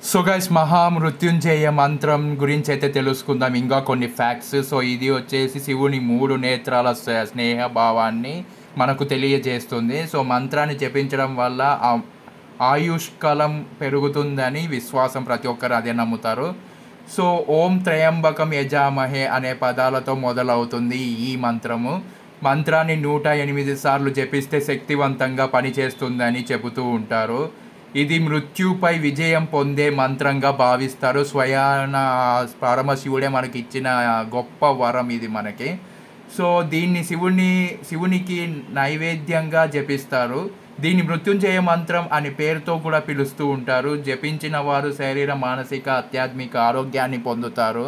So guys Mahamrityunjaya మంత్రం గురించి అయితే తెలుసుకుందాం. ఇంకా కొన్ని ఫ్యాక్ట్స్. సో ఇది వచ్చేసి శివుని 3 నేత్రాల స్నేహ భావాన్ని మనకు తెలియజేస్తుంది. సో మంత్రాన్ని జపించడం వల్ల ఆయుష్కాలం పెరుగుతుందని విశ్వాసం. ప్రతి ఒక్కరు అదే నమ్ముతారు. సో ఓం త్రయంబకం యజామహే అనే పదాలతో మొదలవుతుంది ఈ మంత్రము. మంత్రాన్ని 108 సార్లు జపిస్తే శక్తివంతంగా పనిచేస్తుందని చెబుతూ ఉంటారు. ఇది మృత్యుపై విజయం పొందే మంత్రంగా భావిస్తారు. స్వయాన పరమశివుడే మనకి ఇచ్చిన గొప్ప వరం ఇది మనకి. సో దీన్ని శివునికి నైవేద్యంగా జపిస్తారు. దీన్ని మృత్యుంజయ మంత్రం అనే పేరుతో కూడా పిలుస్తూ ఉంటారు. జపించిన వారు శరీర, మానసిక, ఆధ్యాత్మిక ఆరోగ్యాన్ని పొందుతారు.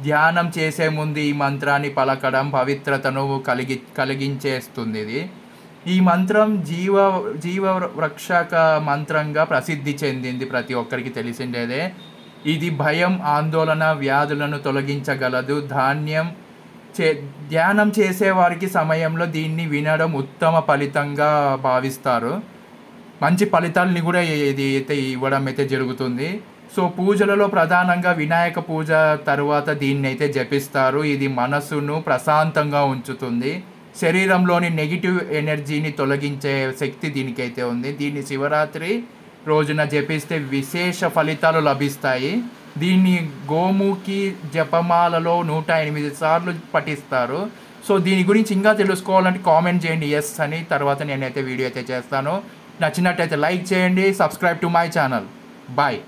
ధ్యానం చేసే ముందు ఈ మంత్రాన్ని పలకడం పవిత్రతను కలిగించేస్తుంది. ఇది ఈ మంత్రం జీవ రక్షక మంత్రంగా ప్రసిద్ధి చెందింది. ప్రతి ఒక్కరికి తెలిసిందేదే. ఇది భయం, ఆందోళన, వ్యాధులను తొలగించగలదు. ధ్యానం చేసేవారికి సమయంలో దీన్ని వినడం ఉత్తమ ఫలితంగా భావిస్తారు. మంచి ఫలితాలని కూడా ఇది అయితే ఇవ్వడం అయితే జరుగుతుంది. సో పూజలలో ప్రధానంగా వినాయక పూజ తర్వాత దీన్ని అయితే జపిస్తారు. ఇది మనసును ప్రశాంతంగా ఉంచుతుంది. శరీరంలోని నెగిటివ్ ఎనర్జీని తొలగించే శక్తి దీనికైతే ఉంది. దీన్ని శివరాత్రి రోజున జపిస్తే విశేష ఫలితాలు లభిస్తాయి. దీన్ని గోముఖి జపమాలలో 108 సార్లు పఠిస్తారు. సో దీని గురించి ఇంకా తెలుసుకోవాలంటే కామెంట్ చేయండి ఎస్ అని. తర్వాత నేనైతే వీడియో అయితే చేస్తాను. నచ్చినట్టయితే లైక్ చేయండి. Subscribe to my channel. Bye.